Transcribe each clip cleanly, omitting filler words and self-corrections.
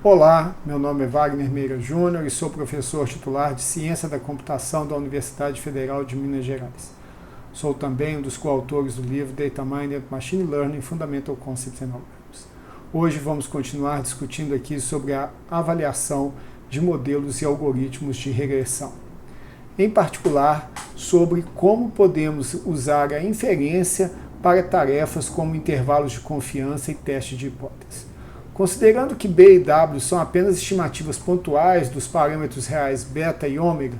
Olá, meu nome é Wagner Meira Júnior e sou professor titular de Ciência da Computação da Universidade Federal de Minas Gerais. Sou também um dos coautores do livro Data Mining and Machine Learning Fundamental Concepts and Algorithms. Hoje vamos continuar discutindo aqui sobre a avaliação de modelos e algoritmos de regressão. Em particular, sobre como podemos usar a inferência para tarefas como intervalos de confiança e teste de hipótese. Considerando que B e W são apenas estimativas pontuais dos parâmetros reais beta e ômega,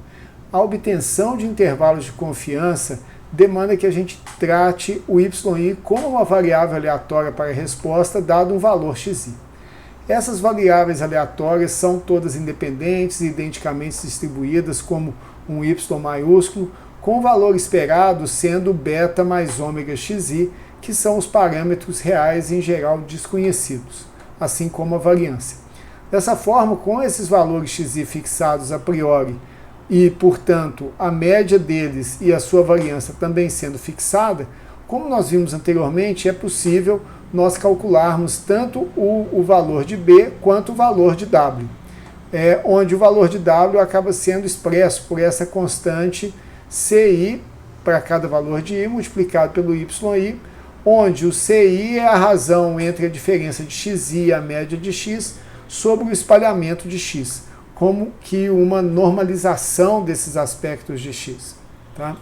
a obtenção de intervalos de confiança demanda que a gente trate o yi como uma variável aleatória para a resposta, dado um valor xi. Essas variáveis aleatórias são todas independentes e identicamente distribuídas como um y maiúsculo, com o valor esperado sendo beta mais ômega xi, que são os parâmetros reais em geral desconhecidos, assim como a variância. Dessa forma, com esses valores xi fixados a priori e, portanto, a média deles e a sua variância também sendo fixada, como nós vimos anteriormente, é possível nós calcularmos tanto o valor de B quanto o valor de W, onde o valor de W acaba sendo expresso por essa constante CI para cada valor de I multiplicado pelo YI, onde o CI é a razão entre a diferença de xi e a média de x sobre o espalhamento de x, como que uma normalização desses aspectos de x. Tá?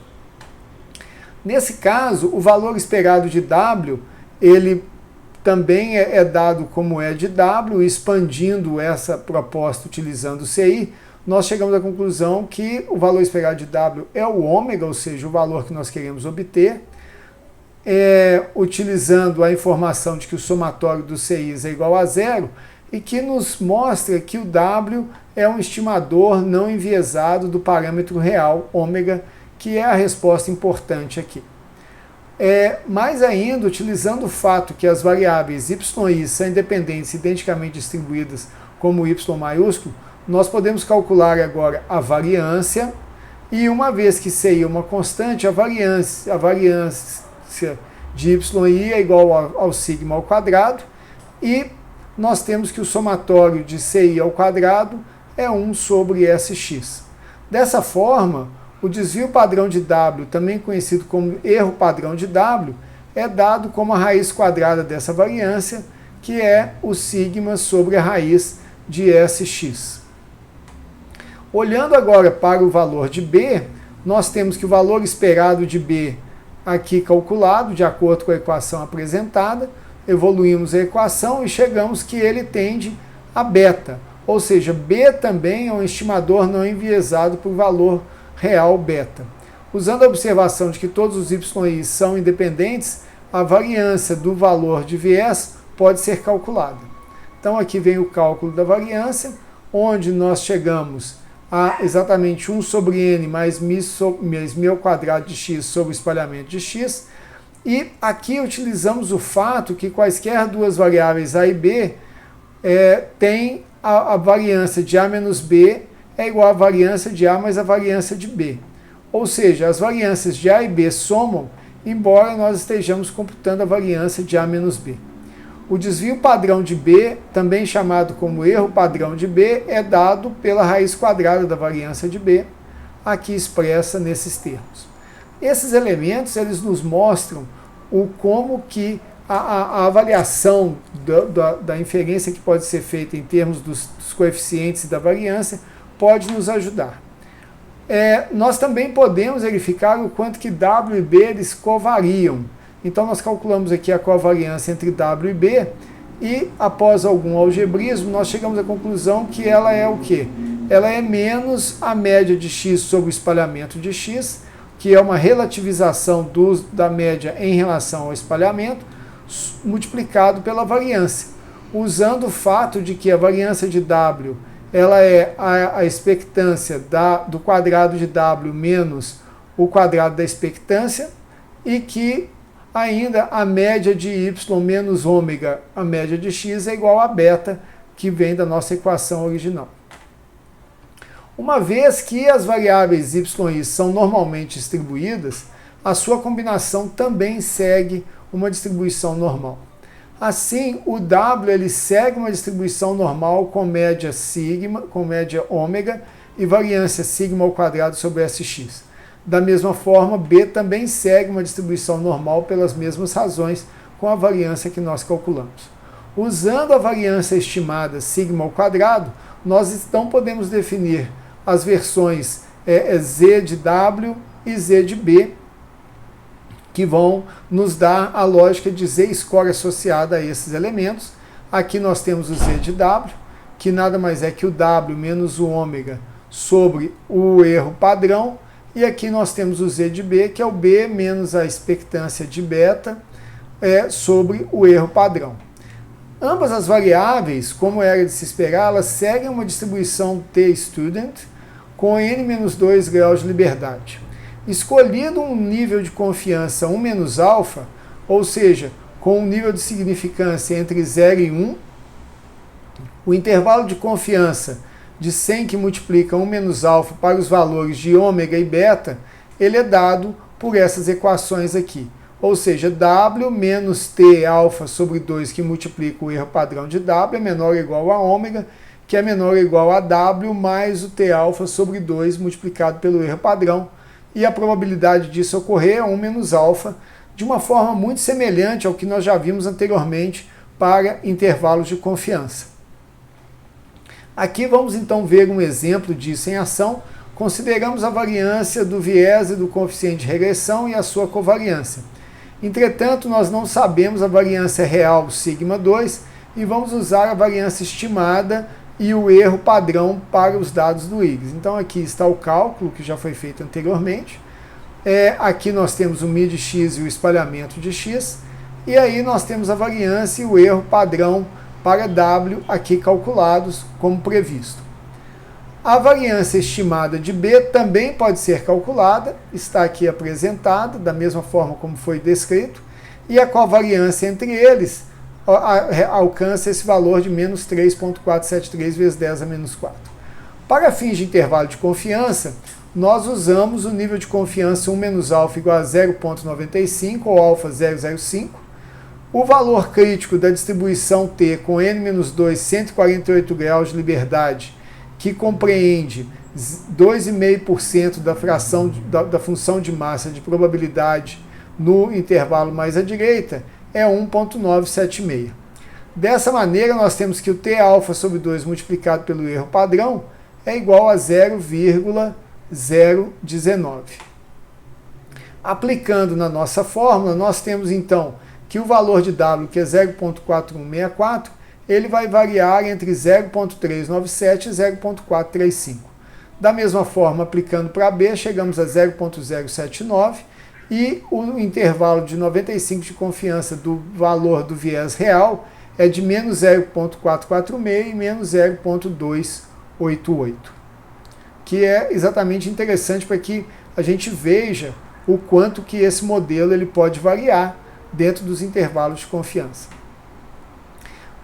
Nesse caso, o valor esperado de W, ele também é dado como é de W, expandindo essa proposta utilizando o CI, nós chegamos à conclusão que o valor esperado de W é o ômega, ou seja, o valor que nós queremos obter, utilizando a informação de que o somatório dos CIs é igual a zero, e que nos mostra que o W é um estimador não enviesado do parâmetro real, ômega, que é a resposta importante aqui. Mais ainda, utilizando o fato que as variáveis y e i são independentes e identicamente distribuídas como y maiúsculo, nós podemos calcular agora a variância, e uma vez que CI é uma constante, a variância de yi é igual ao sigma ao quadrado, e nós temos que o somatório de CI ao quadrado é 1 sobre Sx. Dessa forma, o desvio padrão de W, também conhecido como erro padrão de W, é dado como a raiz quadrada dessa variância, que é o sigma sobre a raiz de Sx. Olhando agora para o valor de B, nós temos que o valor esperado de B aqui calculado, de acordo com a equação apresentada, evoluímos a equação e chegamos que ele tende a beta, ou seja, B também é um estimador não enviesado por valor real beta. Usando a observação de que todos os yi são independentes, a variância do valor de viés pode ser calculada. Então aqui vem o cálculo da variância, onde nós chegamos a exatamente 1 sobre n mais μ ao quadrado de x sobre o espalhamento de x, e aqui utilizamos o fato que quaisquer duas variáveis a e b tem a variância de a menos b é igual à variância de a mais a variância de b. Ou seja, as variâncias de a e b somam, embora nós estejamos computando a variância de a menos b. O desvio padrão de B, também chamado como erro padrão de B, é dado pela raiz quadrada da variância de B, aqui expressa nesses termos. Esses elementos eles nos mostram como que a avaliação da inferência que pode ser feita em termos dos coeficientes e da variância pode nos ajudar. Nós também podemos verificar o quanto que W e B eles covariam. Então nós calculamos aqui a covariância entre W e B, e após algum algebrismo nós chegamos à conclusão que ela é o quê? Ela é menos a média de x sobre o espalhamento de x, que é uma relativização da média em relação ao espalhamento, multiplicado pela variância, usando o fato de que a variância de W ela é a expectância do quadrado de W menos o quadrado da expectância, e que ainda a média de y menos ômega, a média de x, é igual a beta, que vem da nossa equação original. Uma vez que as variáveis y e i são normalmente distribuídas, a sua combinação também segue uma distribuição normal. Assim, o W ele segue uma distribuição normal com média sigma, com média ômega e variância sigma ao quadrado sobre Sx. Da mesma forma, B também segue uma distribuição normal pelas mesmas razões com a variância que nós calculamos. Usando a variância estimada sigma ao quadrado, nós então podemos definir as versões Z de W e Z de B, que vão nos dar a lógica de Z-score associada a esses elementos. Aqui nós temos o Z de W, que nada mais é que o W menos o ômega sobre o erro padrão, e aqui nós temos o Z de B, que é o B menos a expectância de beta sobre o erro padrão. Ambas as variáveis, como era de se esperar, elas seguem uma distribuição T-student com n-2 graus de liberdade. Escolhido um nível de confiança 1 menos alfa, ou seja, com um nível de significância entre 0 e 1, o intervalo de confiança de 100 que multiplica 1 menos alfa para os valores de ômega e beta, ele é dado por essas equações aqui. Ou seja, W menos T alfa sobre 2 que multiplica o erro padrão de W é menor ou igual a ômega, que é menor ou igual a W mais o T alfa sobre 2 multiplicado pelo erro padrão. E a probabilidade disso ocorrer é 1 menos alfa, de uma forma muito semelhante ao que nós já vimos anteriormente para intervalos de confiança. Aqui vamos então ver um exemplo disso em ação. Consideramos a variância do viés e do coeficiente de regressão e a sua covariância. Entretanto, nós não sabemos a variância real sigma 2 e vamos usar a variância estimada e o erro padrão para os dados do IGS. Então aqui está o cálculo que já foi feito anteriormente. Aqui nós temos o mid x e o espalhamento de x. E aí nós temos a variância e o erro padrão para W aqui calculados como previsto. A variância estimada de B também pode ser calculada, está aqui apresentada, da mesma forma como foi descrito, e a covariância entre eles alcança esse valor de menos 3,473 vezes 10 a menos 4. Para fins de intervalo de confiança, nós usamos o nível de confiança 1 menos alfa igual a 0,95 ou alfa 0,05, o valor crítico da distribuição T com n-2 148 graus de liberdade, que compreende 2,5% da fração da função de massa de probabilidade no intervalo mais à direita, é 1,976. Dessa maneira, nós temos que o T alfa sobre 2 multiplicado pelo erro padrão é igual a 0,019. Aplicando na nossa fórmula, nós temos então que o valor de W, que é 0,4164, ele vai variar entre 0,397 e 0,435. Da mesma forma, aplicando para B, chegamos a 0,079 e o intervalo de 95 de confiança do valor do viés real é de menos 0,446 e menos 0,288, que é exatamente interessante para que a gente veja o quanto que esse modelo ele pode variar dentro dos intervalos de confiança.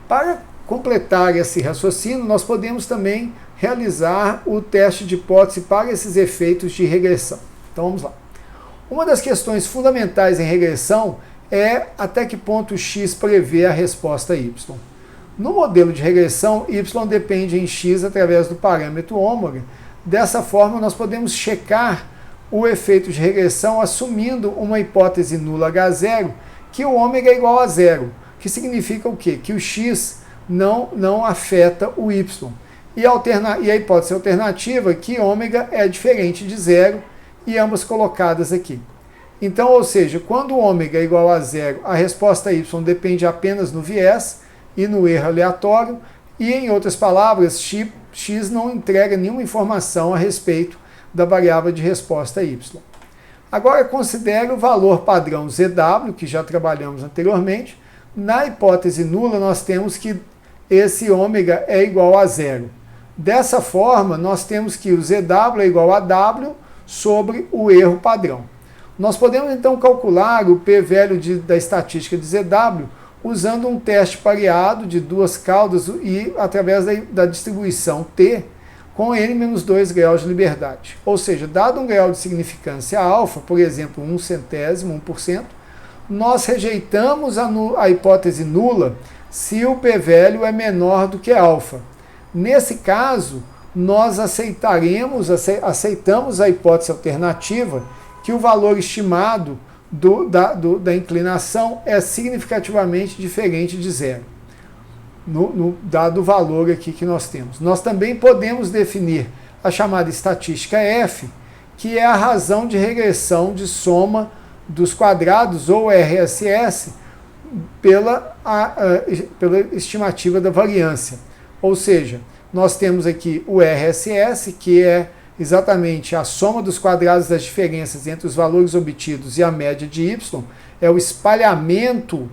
Para completar esse raciocínio, nós podemos também realizar o teste de hipótese para esses efeitos de regressão. Então vamos lá. Uma das questões fundamentais em regressão é até que ponto x prevê a resposta y. No modelo de regressão, y depende em x através do parâmetro ômega. Dessa forma, nós podemos checar o efeito de regressão assumindo uma hipótese nula H0, que o ômega é igual a zero, que significa o quê? Que o x não afeta o y. E a hipótese alternativa é que ômega é diferente de zero, e ambas colocadas aqui. Então, ou seja, quando o ômega é igual a zero, a resposta y depende apenas no viés e no erro aleatório, e em outras palavras, x não entrega nenhuma informação a respeito da variável de resposta y. Agora considere o valor padrão ZW, que já trabalhamos anteriormente. Na hipótese nula, nós temos que esse ômega é igual a zero. Dessa forma, nós temos que o ZW é igual a W sobre o erro padrão. Nós podemos então calcular o p-velho da estatística de ZW usando um teste pareado de duas caudas e através da distribuição T com n-2 graus de liberdade. Ou seja, dado um grau de significância alfa, por exemplo, 1/100%, nós rejeitamos a hipótese nula se o p-value é menor do que alfa. Nesse caso, nós aceitamos a hipótese alternativa que o valor estimado da inclinação é significativamente diferente de zero, dado o valor aqui que nós temos. Nós também podemos definir a chamada estatística F, que é a razão de regressão de soma dos quadrados, ou RSS, pela estimativa da variância. Ou seja, nós temos aqui o RSS, que é exatamente a soma dos quadrados das diferenças entre os valores obtidos e a média de y, é o espalhamento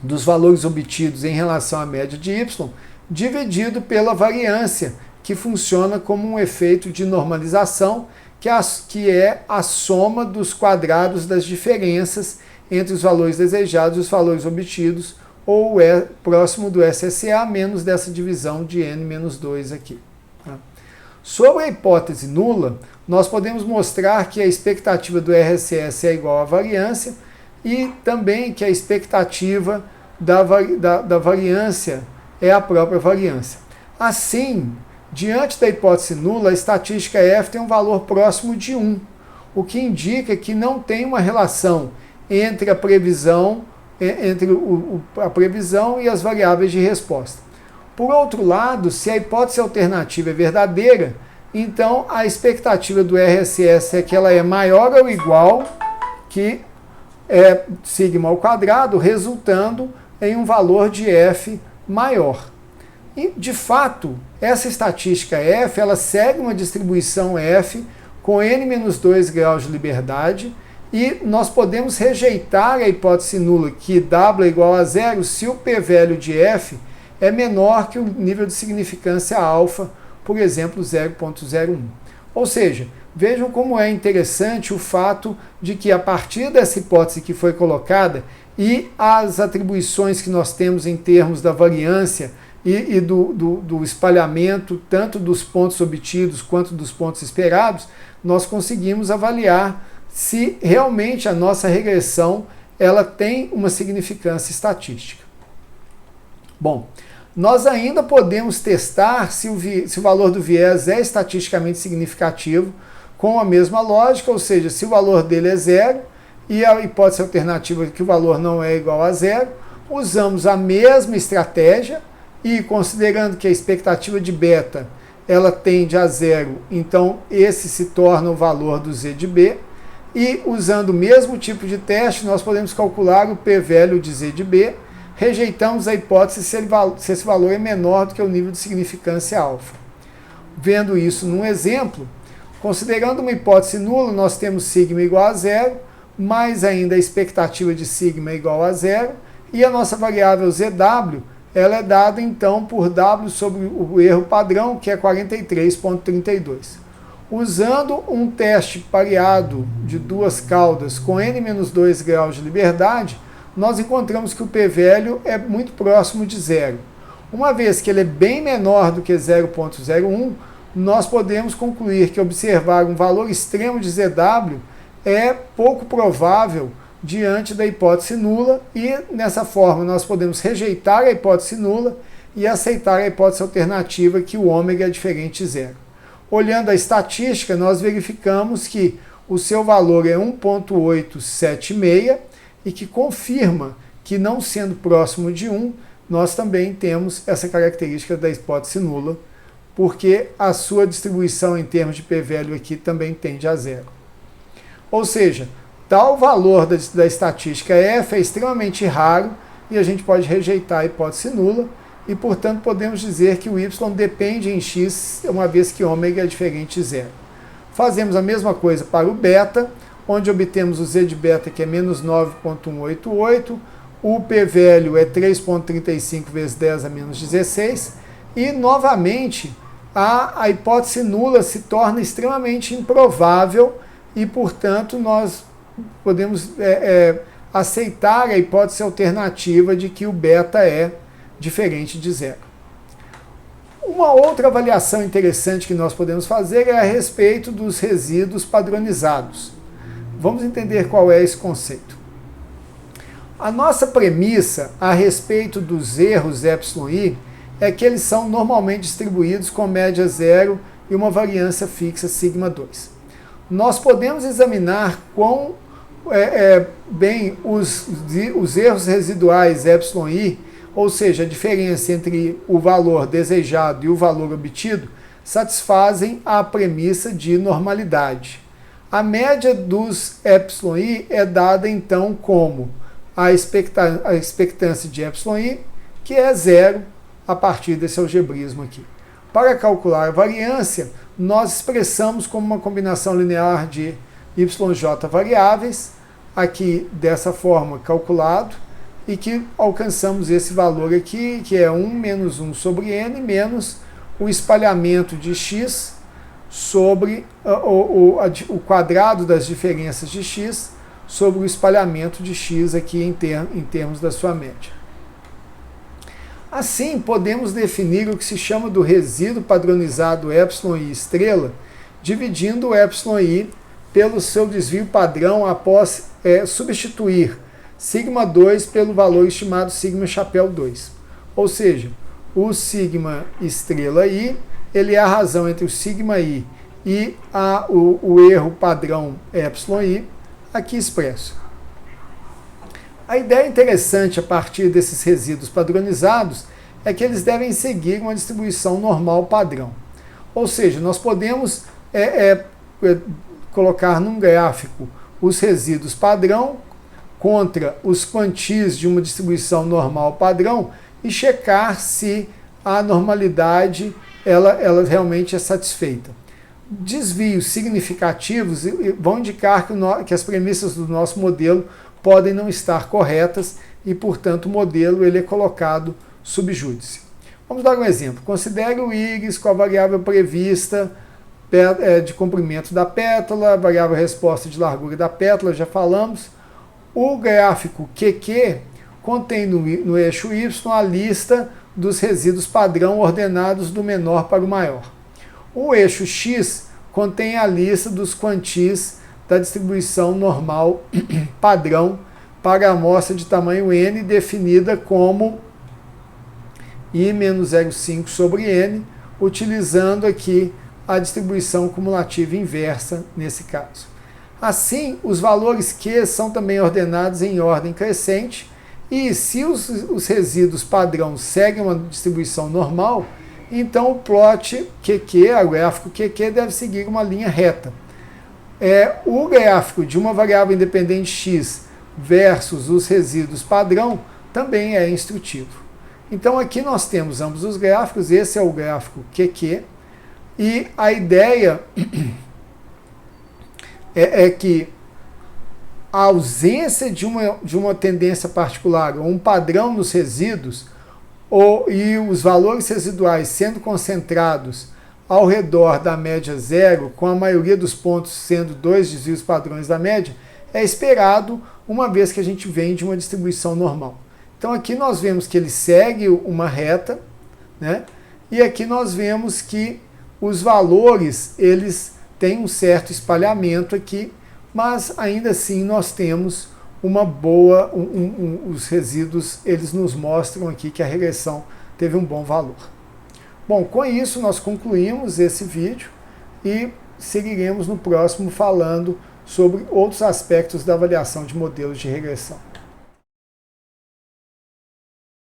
dos valores obtidos em relação à média de y, dividido pela variância, que funciona como um efeito de normalização, que é a soma dos quadrados das diferenças entre os valores desejados e os valores obtidos, ou próximo do SSA, menos dessa divisão de n-2 aqui. Tá? Sobre a hipótese nula, nós podemos mostrar que a expectativa do RSS é igual à variância e também que a expectativa da variância é a própria variância. Assim, diante da hipótese nula, a estatística F tem um valor próximo de 1, o que indica que não tem uma relação entre a previsão e as variáveis de resposta. Por outro lado, se a hipótese alternativa é verdadeira, então a expectativa do RSS é que ela é maior ou igual que sigma ao quadrado, resultando em um valor de F maior. E, de fato, essa estatística F, ela segue uma distribuição F com n-2 graus de liberdade, e nós podemos rejeitar a hipótese nula que W é igual a zero se o p-value de F é menor que o nível de significância alfa, por exemplo, 0,01. Ou seja, vejam como é interessante o fato de que, a partir dessa hipótese que foi colocada e as atribuições que nós temos em termos da variância e do espalhamento, tanto dos pontos obtidos quanto dos pontos esperados, nós conseguimos avaliar se realmente a nossa regressão ela tem uma significância estatística. Bom, nós ainda podemos testar se o valor do viés é estatisticamente significativo com a mesma lógica, ou seja, se o valor dele é zero e a hipótese alternativa é que o valor não é igual a zero, usamos a mesma estratégia e, considerando que a expectativa de beta ela tende a zero, então esse se torna o valor do z de b, e usando o mesmo tipo de teste, nós podemos calcular o p-value de z de b, rejeitamos a hipótese se esse valor é menor do que o nível de significância alfa. Vendo isso num exemplo, considerando uma hipótese nula, nós temos sigma igual a zero, mais ainda a expectativa de sigma igual a zero, e a nossa variável zw, ela é dada então por w sobre o erro padrão, que é 43,32. Usando um teste pareado de duas caudas com n-2 graus de liberdade, nós encontramos que o p-value é muito próximo de zero. Uma vez que ele é bem menor do que 0,01, nós podemos concluir que observar um valor extremo de ZW é pouco provável diante da hipótese nula, e nessa forma nós podemos rejeitar a hipótese nula e aceitar a hipótese alternativa que o ômega é diferente de zero. Olhando a estatística, nós verificamos que o seu valor é 1,876 e que confirma que, não sendo próximo de 1, nós também temos essa característica da hipótese nula, porque a sua distribuição em termos de p-value aqui também tende a zero. Ou seja, tal valor da estatística F é extremamente raro e a gente pode rejeitar a hipótese nula, e, portanto, podemos dizer que o y depende em x, uma vez que ômega é diferente de zero. Fazemos a mesma coisa para o beta, onde obtemos o z de beta, que é menos 9,188, o p-value é 3,35 vezes 10 a menos 16, e, novamente, a hipótese nula se torna extremamente improvável e, portanto, nós podemos aceitar a hipótese alternativa de que o beta é diferente de zero. Uma outra avaliação interessante que nós podemos fazer é a respeito dos resíduos padronizados. Vamos entender qual é esse conceito. A nossa premissa a respeito dos erros εi é que eles são normalmente distribuídos com média zero e uma variância fixa σ2. Nós podemos examinar quão bem os erros residuais εi, ou seja, a diferença entre o valor desejado e o valor obtido, satisfazem a premissa de normalidade. A média dos εi é dada então como a expectância de εi, que é zero a partir desse algebrismo aqui. Para calcular a variância, nós expressamos como uma combinação linear de yj variáveis, aqui dessa forma calculado, e que alcançamos esse valor aqui, que é 1 menos 1 sobre n, menos o espalhamento de x sobre o quadrado das diferenças de x sobre o espalhamento de x aqui em termos da sua média. Assim, podemos definir o que se chama do resíduo padronizado εi estrela, dividindo o εi pelo seu desvio padrão após substituir σ2 pelo valor estimado σ chapéu 2. Ou seja, o σ estrela i, ele é a razão entre o σi e o erro padrão εi, aqui expresso. A ideia interessante a partir desses resíduos padronizados é que eles devem seguir uma distribuição normal padrão. Ou seja, nós podemos colocar num gráfico os resíduos padrão contra os quantis de uma distribuição normal padrão e checar se a normalidade ela realmente é satisfeita. Desvios significativos vão indicar que as premissas do nosso modelo podem não estar corretas e, portanto, o modelo ele é colocado sub júdice. Vamos dar um exemplo. Considere o íris com a variável prevista de comprimento da pétala, a variável resposta de largura da pétala, já falamos. O gráfico QQ contém no eixo Y a lista dos resíduos padrão ordenados do menor para o maior. O eixo X contém a lista dos quantis da distribuição normal padrão para a amostra de tamanho n, definida como I menos 0,5 sobre n, utilizando aqui a distribuição cumulativa inversa nesse caso. Assim, os valores Q são também ordenados em ordem crescente, e se os resíduos padrão seguem uma distribuição normal, então o plot QQ, o gráfico QQ, deve seguir uma linha reta. O gráfico de uma variável independente x versus os resíduos padrão também é instrutivo. Então aqui nós temos ambos os gráficos, esse é o gráfico QQ, e a ideia é que a ausência de uma tendência particular, ou um padrão nos resíduos, e os valores residuais sendo concentrados ao redor da média zero, com a maioria dos pontos sendo dois desvios padrões da média, é esperado uma vez que a gente vem de uma distribuição normal. Então aqui nós vemos que ele segue uma reta, né? E aqui nós vemos que os valores eles têm um certo espalhamento aqui, mas ainda assim nós temos uma boa, os resíduos eles nos mostram aqui que a regressão teve um bom valor. Bom, com isso nós concluímos esse vídeo e seguiremos no próximo falando sobre outros aspectos da avaliação de modelos de regressão.